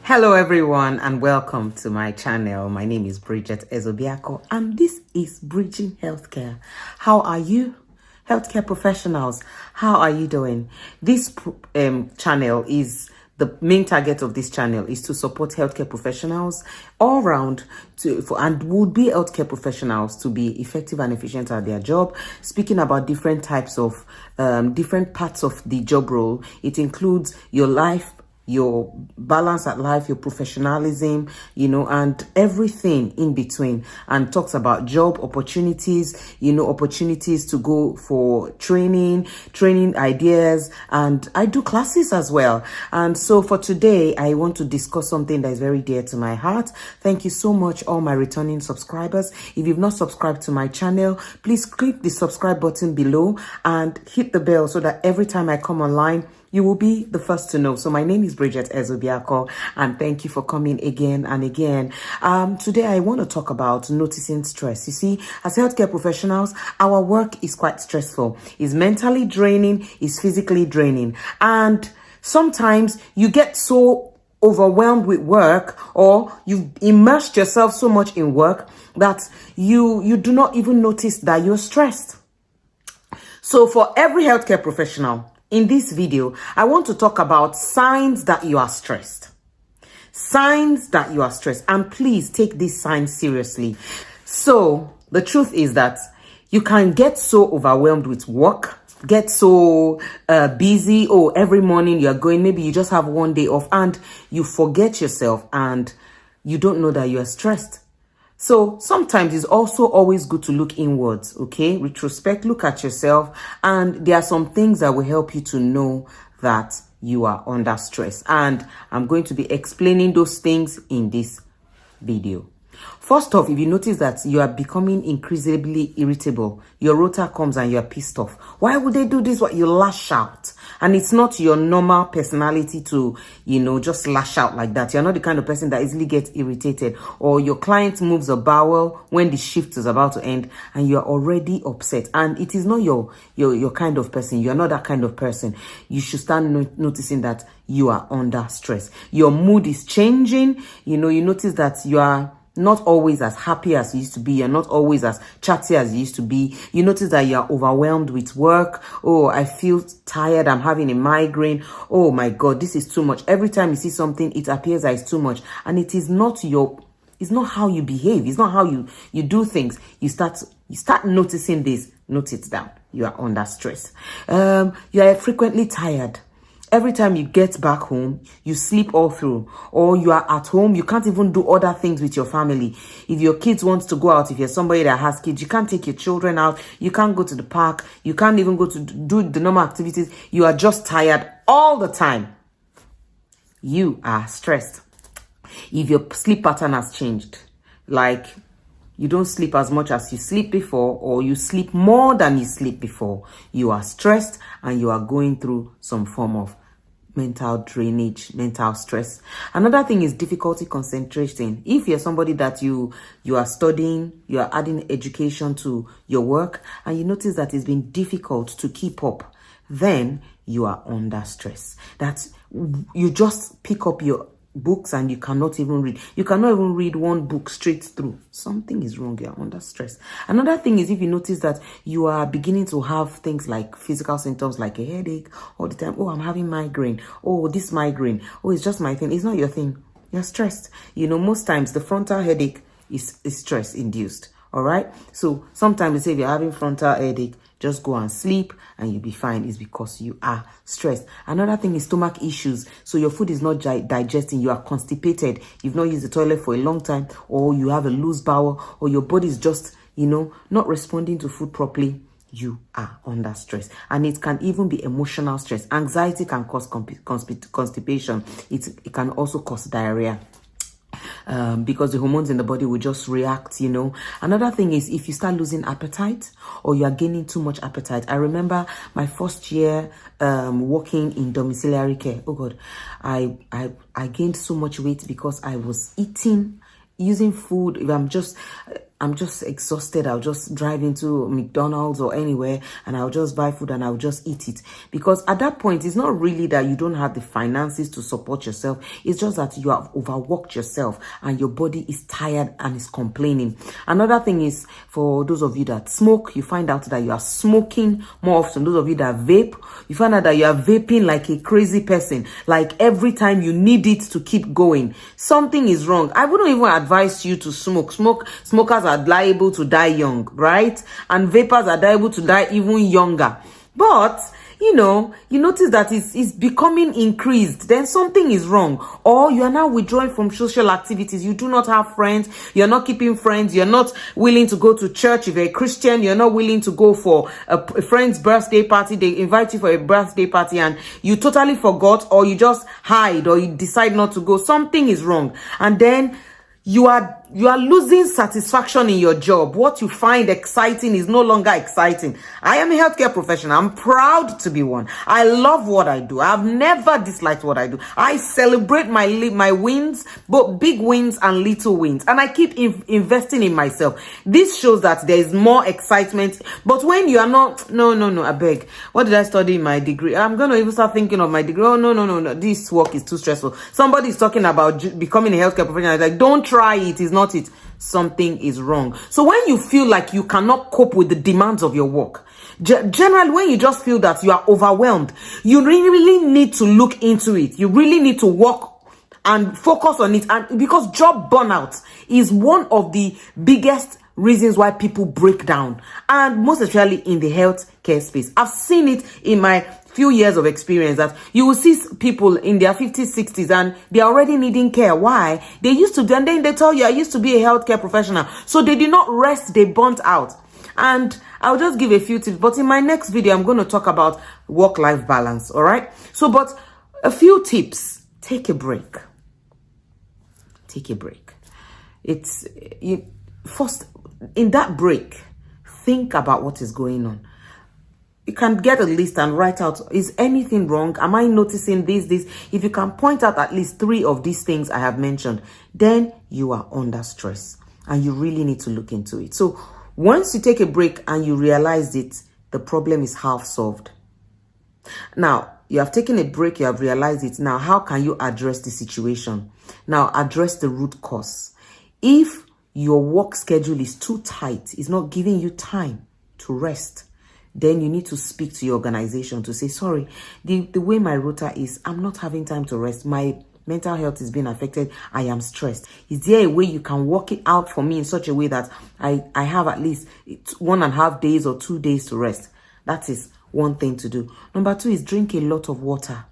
Hello everyone and welcome to my channel. My name is Bridget Ezobiako and this is Bridging Healthcare. How are you? Healthcare professionals, how are you doing? This channel is the main target of this channel is to support healthcare professionals all round and would be healthcare professionals to be effective and efficient at their job, speaking about different types of different parts of the job role. It includes your life, your balance at life, your professionalism, and everything in between, and talks about job opportunities, opportunities to go for training ideas, and I do classes as well. And so for today, I want to discuss something that is very dear to my heart. Thank you so much, all my returning subscribers. If you've not subscribed to my channel, please click the subscribe button below and hit the bell so that every time I come online, you will be the first to know. So my name is Bridget Ezobiako, and thank you for coming again and again. Today I want to talk about noticing stress. You see, as healthcare professionals, our work is quite stressful. It's mentally draining, it's physically draining. And sometimes you get so overwhelmed with work, or you've immersed yourself so much in work that you do not even notice that you're stressed. So for every healthcare professional, in this video, I want to talk about signs that you are stressed. Signs that you are stressed. And please take these signs seriously. So the truth is that you can get so overwhelmed with work, get so busy. Every morning you're going, maybe you just have one day off and you forget yourself and you don't know that you are stressed. So sometimes it's also always good to look inwards, okay? Retrospect, look at yourself, and there are some things that will help you to know that you are under stress. And I'm going to be explaining those things in this video. First off, if you notice that you are becoming increasingly irritable, your rota comes and you're pissed off. Why would they do this? What, you lash out. And it's not your normal personality to, just lash out like that. You're not the kind of person that easily gets irritated. Or your client moves a bowel when the shift is about to end and you're already upset. And it is not your kind of person. You're not that kind of person. You should start noticing that you are under stress. Your mood is changing. You notice that you are not always as happy as you used to be. You're not always as chatty as you used to be. You notice that you're overwhelmed with work. Oh, I feel tired. I'm having a migraine. Oh my God, this is too much. Every time you see something, it appears that it's too much. And it is not it's not how you behave. It's not how you do things. You start noticing this. Note it down. You are under stress. You are frequently tired. Every time you get back home, you sleep all through, or you are at home, you can't even do other things with your family. If your kids want to go out, if you're somebody that has kids, you can't take your children out, you can't go to the park, you can't even go to do the normal activities. You are just tired all the time. You are stressed. If your sleep pattern has changed, like you don't sleep as much as you sleep before, or you sleep more than you sleep before, you are stressed and you are going through some form of mental drainage, mental stress. Another thing is difficulty concentrating. If you're somebody that you are studying, you are adding education to your work, and you notice that it's been difficult to keep up, then you are under stress. That you just pick up your books and you cannot even read. You cannot even read one book straight through. Something is wrong. You're under stress. Another thing is if you notice that you are beginning to have things like physical symptoms like a headache all the time. Oh, I'm having migraine. Oh, this migraine. Oh, it's just my thing. It's not your thing. You're stressed. Most times the frontal headache is stress induced. All right. So sometimes they say if you're having frontal headache, just go and sleep and you'll be fine. It's because you are stressed. Another thing is stomach issues. So your food is not digesting. You are constipated. You've not used the toilet for a long time, or you have a loose bowel, or your body is just, not responding to food properly. You are under stress. And it can even be emotional stress. Anxiety can cause constipation. It can also cause diarrhea. Because the hormones in the body will just react, Another thing is if you start losing appetite or you are gaining too much appetite. I remember my first year working in domiciliary care. Oh God, I gained so much weight because I was using food. I'm just exhausted. I'll just drive into McDonald's or anywhere and I'll just buy food and I'll just eat it. Because at that point, it's not really that you don't have the finances to support yourself. It's just that you have overworked yourself and your body is tired and is complaining. Another thing is, for those of you that smoke, you find out that you are smoking more often. Those of you that vape, you find out that you are vaping like a crazy person. Like every time you need it to keep going. Something is wrong. I wouldn't even advise you to smoke. Smokers are liable to die young, right? And vapors are liable to die even younger. But you notice that it's becoming increased, then something is wrong. Or you are now withdrawing from social activities. You do not have friends. You're not keeping friends. You're not willing to go to church. If you're a Christian, you're not willing to go for a friend's birthday party. They invite you for a birthday party and you totally forgot, or you just hide, or you decide not to go. Something is wrong. And then you are losing satisfaction in your job. What you find exciting is no longer exciting. I am a healthcare professional. I'm proud to be one. I love what I do. I've never disliked what I do. I celebrate my wins, both big wins and little wins. And I keep investing in myself. This shows that there is more excitement. But when you are not, no, I beg. What did I study in my degree? I'm going to even start thinking of my degree. Oh, no. This work is too stressful. Somebody is talking about becoming a healthcare professional. Like, don't try it. It's not it. Something is wrong. So when you feel like you cannot cope with the demands of your work, generally when you just feel that you are overwhelmed, you really need to look into it. You really need to work and focus on it. And because job burnout is one of the biggest reasons why people break down, and most especially in the healthcare space. I've seen it in my few years of experience that you will see people in their 50s, 60s, and they're already needing care. Why? They used to, and then they tell you, I used to be a healthcare professional. So they did not rest, they burnt out. And I'll just give a few tips. But in my next video, I'm going to talk about work-life balance. All right? So, but a few tips. Take a break. Take a break. First, in that break, think about what is going on. You can get a list and write out, is anything wrong? Am I noticing this? If you can point out at least 3 of these things I have mentioned, then you are under stress and you really need to look into it. So once you take a break and you realize it, the problem is half solved. Now, you have taken a break, you have realized it. Now, how can you address the situation? Now, address the root cause. If your work schedule is too tight, it's not giving you time to rest, then you need to speak to your organization to say, sorry, the way my rota is, I'm not having time to rest. My mental health is being affected. I am stressed. Is there a way you can work it out for me in such a way that I have at least 1.5 days or 2 days to rest? That is one thing to do. Number 2 is drink a lot of water.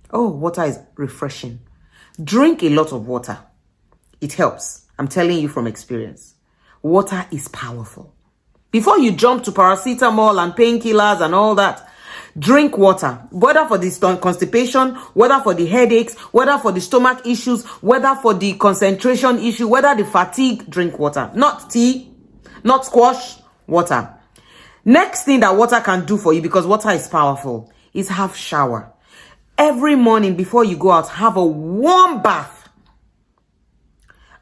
Oh, water is refreshing. Drink a lot of water. It helps. I'm telling you from experience. Water is powerful. Before you jump to paracetamol and painkillers and all that, drink water. Whether for the constipation, whether for the headaches, whether for the stomach issues, whether for the concentration issue, whether the fatigue, drink water. Not tea, not squash, water. Next thing that water can do for you, because water is powerful, is have shower. Every morning before you go out, have a warm bath.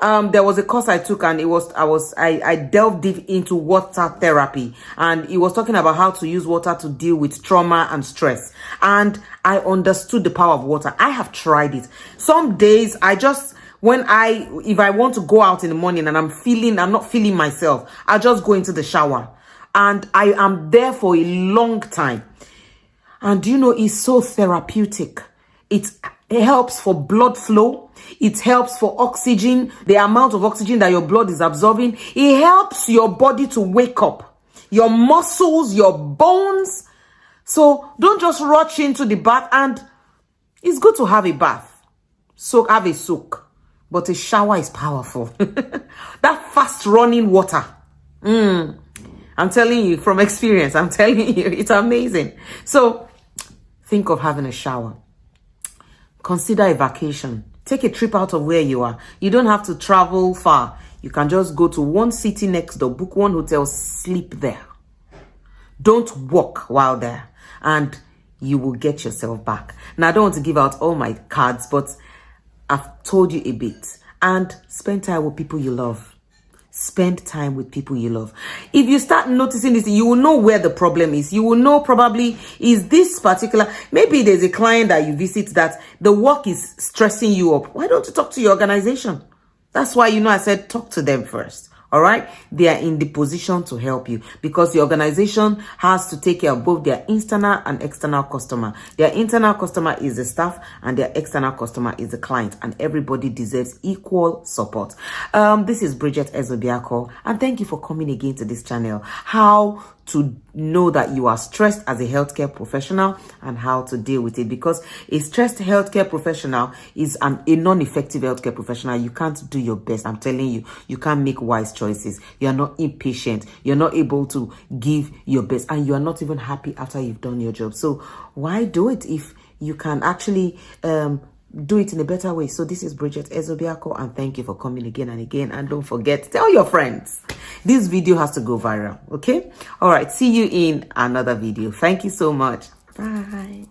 There was a course I took and I delved deep into water therapy, and it was talking about how to use water to deal with trauma and stress. And I understood the power of water. I have tried it. Some days if I want to go out in the morning and I'm not feeling myself, I just go into the shower and I am there for a long time. And it's so therapeutic. It helps for blood flow. It helps for oxygen, the amount of oxygen that your blood is absorbing. It helps your body to wake up, your muscles, your bones. So don't just rush into the bath. And it's good to have a bath. Have a soak. But a shower is powerful. That fast running water. I'm telling you from experience. I'm telling you, it's amazing. So think of having a shower. Consider a vacation. Take a trip out of where you are. You don't have to travel far. You can just go to one city next door, book one hotel, sleep there. Don't walk while there, and you will get yourself back. Now, I don't want to give out all my cards, but I've told you a bit. And spend time with people you love. Spend time with people you love. If you start noticing this, you will know where the problem is. You will know probably is this particular, maybe there's a client that you visit that the work is stressing you up. Why don't you talk to your organization? That's why, I said talk to them first. All right. They are in the position to help you because the organization has to take care of both their internal and external customer. Their internal customer is the staff and their external customer is the client, and everybody deserves equal support. This is Bridget Ezobiako, and thank you for coming again to this channel. How to know that you are stressed as a healthcare professional and how to deal with it, because a stressed healthcare professional is a non-effective healthcare professional. You can't do your best. I'm telling you, you can't make wise choices. You are not impatient. You're not able to give your best, and you are not even happy after you've done your job. So why do it if you can actually do it in a better way? So this is Bridget Ezobiako, and thank you for coming again and again. And don't forget, tell your friends. This video has to go viral, okay? All right, see you in another video. Thank you so much. Bye.